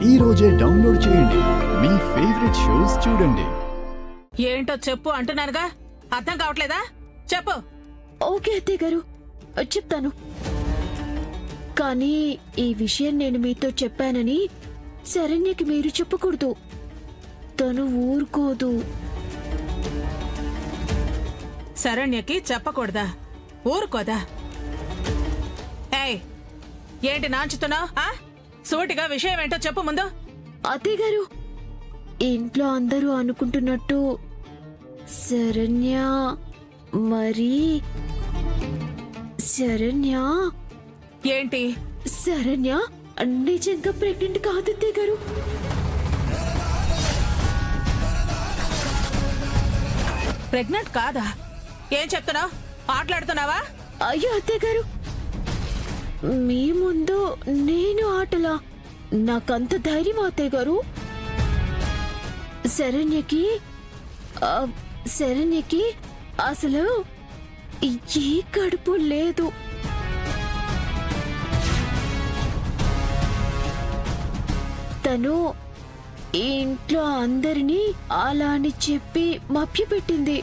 ఈ రోజే డౌన్లోడ్ చేయండి. మీ ఫేవరెట్ షోస్ చూడండి. ఏంటో చెప్పు అంటున్నానుగా, అర్థం కావట్లేదా? చెప్పు. ఓకే అత్తయ్య గారు, చెప్తాను. కానీ ఈ విషయం నేను మీతో చెప్పానని శరణ్యకి మీరు చెప్పకూడదు. తను ఊరుకోదు. శరణ్యకి చెప్పకూడదా? ఊరుకోదా? ఏయ్, ఏంటి నాంచుతున్నావు? సూటిగా విషయం ఏంటో చెప్పు ముందు. అత్తయ్య గారు, ఇంట్లో అందరూ అనుకుంటున్నట్టు శరణ్య ఏంటి? శరణ్య నిజంగా ప్రెగ్నెంట్ కాదు అత్తయ్య గారు. ప్రెగ్నెంట్ కాదా? ఏం చెప్తున్నావు? మాట్లాడుతున్నావా? అయ్యో అత్తయ్య గారు, మీ ముందు నేను ఆటలా? నాకంత ధైర్యం అత్తయ్య గారు. శరణ్యకి అసలు ఏ కడుపు లేదు. తను ఇంట్లో అందరినీ అలా అని చెప్పి మభ్యపెట్టింది.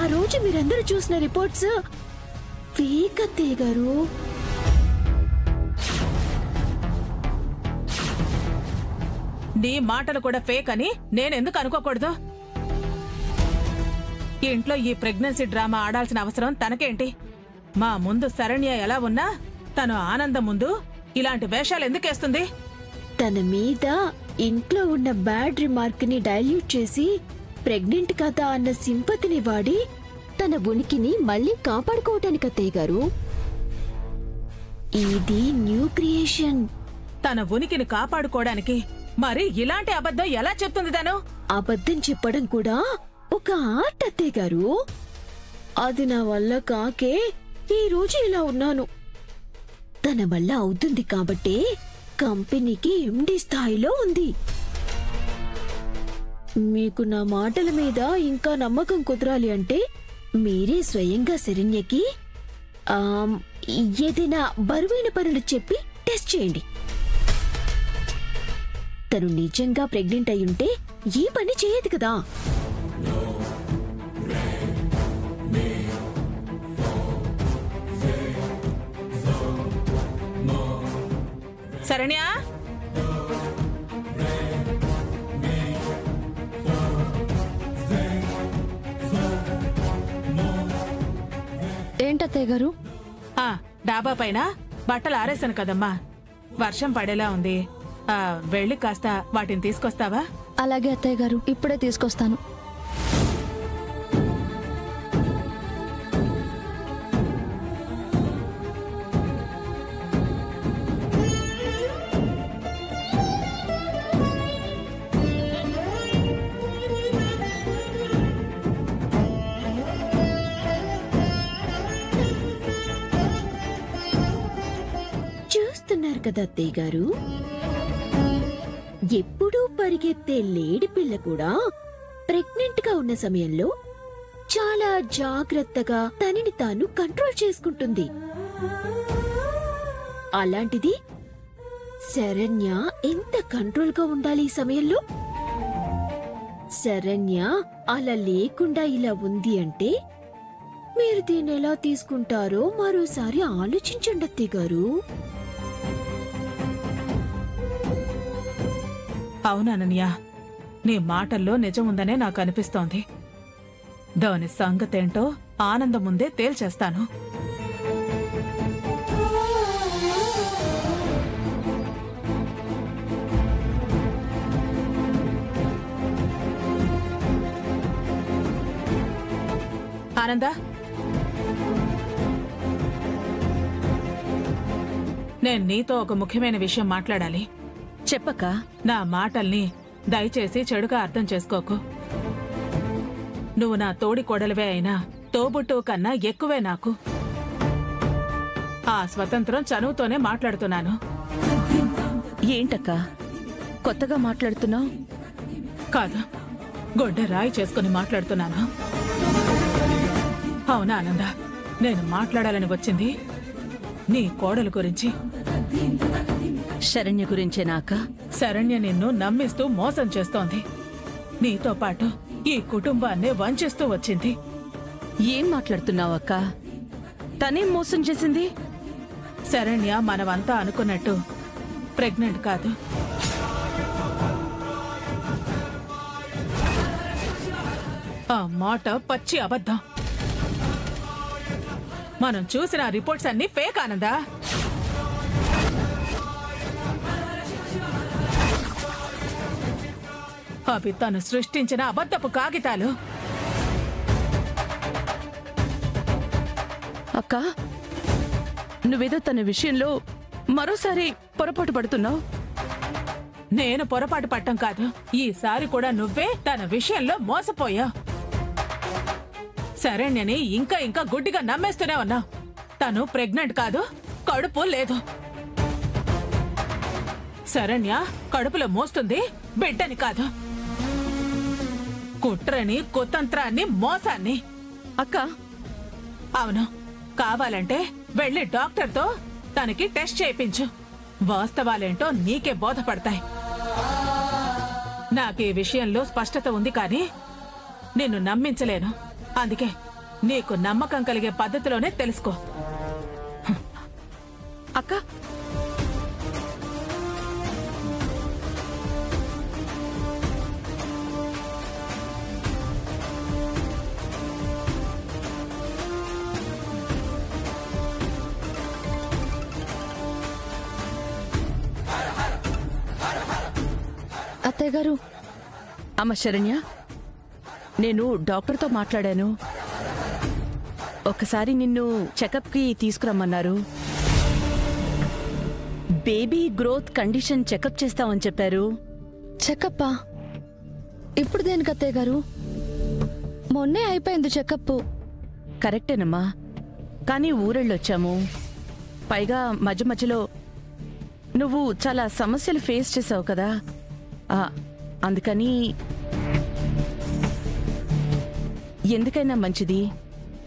ఆ రోజు మీరందరూ చూసిన రిపోర్ట్స్ ఫేక్ అత్తయ్య గారు. నీ మాటలు కూడా ఫేక్ అని నేనెందుకు అనుకోకూడదు? ఇంట్లో ఈ ప్రెగ్నెన్సీ డ్రామా ఆడాల్సిన అవసరం తనకేంటి? మా ముందు శరణ్య ఎలా ఉన్నా తను ఆనందం ముందు ఇలాంటి వేషాలు ఎందుకేస్తుంది? తన మీద ఇంట్లో ఉన్న బ్యాడ్ రిమార్క్ ని డైల్యూట్ చేసి ప్రెగ్నెంట్ కదా అన్న సింపతిని వాడి తన ఉనికిని మళ్ళీ కాపాడుకోవటానికి అత్తయ్య గారు. ఇది న్యూ క్రియేషన్. తన ఉనికిని కాపాడుకోవడానికి మరి ఇలాంటి అబద్ధం ఎలా చెప్తుంది తను? అబద్ధం చెప్పడం కూడా ఒక ఆర్ట్ అత్తయ్య గారు. అది నా వల్ల కాకే ఈ రోజు ఇలా ఉన్నాను. తన వల్ల అవుతుంది కాబట్టే కంపెనీకి ఎండి స్థాయిలో ఉంది. మీకు నా మాటల మీద ఇంకా నమ్మకం కుదరాలి అంటే మీరే స్వయంగా శరణ్యకి ఏదైనా బరువైన పనులు చెప్పి టెస్ట్ చేయండి. తను నిజంగా ప్రెగ్నెంట్ అయ్యుంటే ఈ పని చేయదు కదా. శరణ్య, ఏంటత్తయ్య గారు? డాబా పైన బట్టలు ఆరేసాను కదమ్మా, వర్షం పడేలా ఉంది. వెళ్ళి కాస్త వాటిని తీసుకొస్తావా? అలాగే అత్తయ్య గారు, ఇప్పుడే తీసుకొస్తాను. చూస్తున్నారు కదా అత్తయ్య గారు, ఎప్పుడూ పరిగెత్తే లేడి పిల్ల కూడా ప్రెగ్నెంట్ గా ఉన్న సమయంలో చాలా జాగ్రత్తగా తనని తాను కంట్రోల్ చేసుకుంటుంది. అలాంటిది శరణ్య ఎంత కంట్రోల్ గా ఉండాలి ఈ సమయంలో? శరణ్య అలా లేకుండా ఇలా ఉంది అంటే మీరు దీన్ని ఎలా తీసుకుంటారో మరోసారి ఆలోచించండి అత్తయ్య గారు. అవునన్నయ్య, నీ మాటల్లో నిజం ఉందనే నాకు అనిపిస్తోంది. దాని సంగతేంటో ఆనందం ముందే తేల్చేస్తాను. ఆనంద, నేను నీతో ఒక ముఖ్యమైన విషయం మాట్లాడాలి. చెప్పక. నా మాటల్ని దయచేసి చెడుగా అర్థం చేసుకోకు. నువ్వు నా తోడి కోడలివే అయినా తోబుట్టు కన్నా ఎక్కువే నాకు. ఆ స్వతంత్రం చనువుతోనే మాట్లాడుతున్నాను. ఏంటక్క కొత్తగా మాట్లాడుతున్నావు? కాదు, గొడ్డ రాయి చేసుకుని మాట్లాడుతున్నాను. అవునా ఆనంద, నేను మాట్లాడాలని వచ్చింది నీ కోడలు గురించి. శరణ్య గురించేనాక? శరణ్య నిన్ను నమ్మిస్తూ మోసం చేస్తోంది. నీతో పాటు ఈ కుటుంబాన్నే వంచిస్తూ వచ్చింది. ఏం మాట్లాడుతున్నావక్క? తనేం మోసం చేసింది? శరణ్య మనమంతా అనుకున్నట్టు ప్రెగ్నెంట్ కాదు. ఆ మాట పచ్చి అబద్ధం. మనం చూసిన రిపోర్ట్స్ అన్ని ఫేక్ ఆనందా. అవి తను సృష్టించిన అబద్ధపు కాగితాలు. అక్క, నువ్వేదో తన విషయంలో మరోసారి పొరపాటు పడుతున్నావు. నేను పొరపాటు పట్టం కాదు, ఈసారి కూడా నువ్వే తన విషయంలో మోసపోయా. శరణ్యని ఇంకా ఇంకా గుడ్డిగా నమ్మేస్తూనే ఉన్నా. తను ప్రెగ్నెంట్ కాదు, కడుపు లేదు. శరణ్య కడుపులో మోస్తుంది, బిడ్డని కాదు. కుట్రని, కుతంత్రాన్ని, మోసాన్ని. అక్క, అవును, కావాలంటే వెళ్ళి డాక్టర్తో తనకి టెస్ట్ చేయించు. వాస్తవాలేంటో నీకే బోధపడతాయి. నాకీ విషయంలో స్పష్టత ఉంది, కానీ నిన్ను నమ్మించలేను. అందుకే నీకు నమ్మకం కలిగే పద్ధతిలోనే తెలుసుకో. అక్క, అత్తయ్య గారు. అమ్మ శరణ్య, నేను డాక్టర్తో మాట్లాడాను. ఒకసారి నిన్ను చెకప్కి తీసుకురమ్మన్నారు. బేబీ గ్రోత్ కండిషన్ చెకప్ చేస్తామని చెప్పారు. చెకప్పా? ఇప్పుడు దేనికి అత్తయ్య గారు? మొన్నే అయిపోయింది చెకప్. కరెక్టేనమ్మా, కానీ ఊరెళ్ళొచ్చాము. పైగా మధ్య మధ్యలో నువ్వు చాలా సమస్యలు ఫేస్ చేసావు కదా, అందుకని ఎందుకైనా మంచిది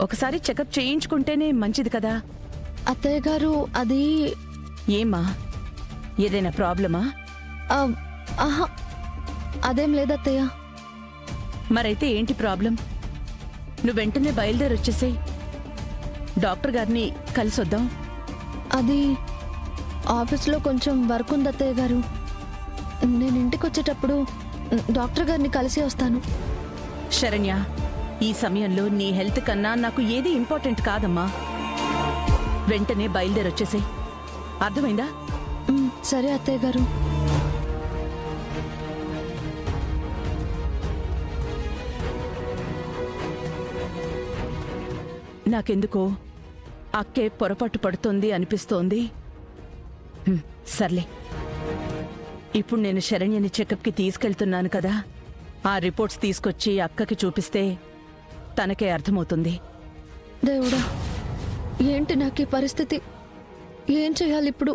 ఒకసారి చెకప్ చేయించుకుంటేనే మంచిది కదా. అత్తయ్య గారు, అది ఏమా, ఏదైనా ప్రాబ్లమా? ఆహా, అదేం లేదత్తయ్య. మరైతే ఏంటి ప్రాబ్లం? నువ్వు వెంటనే బయలుదేరి వచ్చేసేయ్. డాక్టర్ గారిని కలిసొద్దాం. అది ఆఫీస్లో కొంచెం వర్క్ ఉంది అత్తయ్య గారు. నేను ఇంటికి వచ్చేటప్పుడు డాక్టర్ గారిని కలిసి వస్తాను. శరణ్య, ఈ సమయంలో నీ హెల్త్ కన్నా నాకు ఏది ఇంపార్టెంట్ కాదమ్మా. వెంటనే బయలుదేరి వచ్చేసేయ్, అర్థమైందా? సరే అత్తయ్య గారు. నాకెందుకో అక్కే పొరపాటు పడుతోంది అనిపిస్తోంది. సర్లే, ఇప్పుడు నేను శరణ్యని చెకప్కి తీసుకెళ్తున్నాను కదా, ఆ రిపోర్ట్స్ తీసుకొచ్చి అక్కకి చూపిస్తే తనకే అర్థమవుతుంది. దేవుడా, ఏంటి నాకు ఈ పరిస్థితి? ఏం చేయాలి ఇప్పుడు?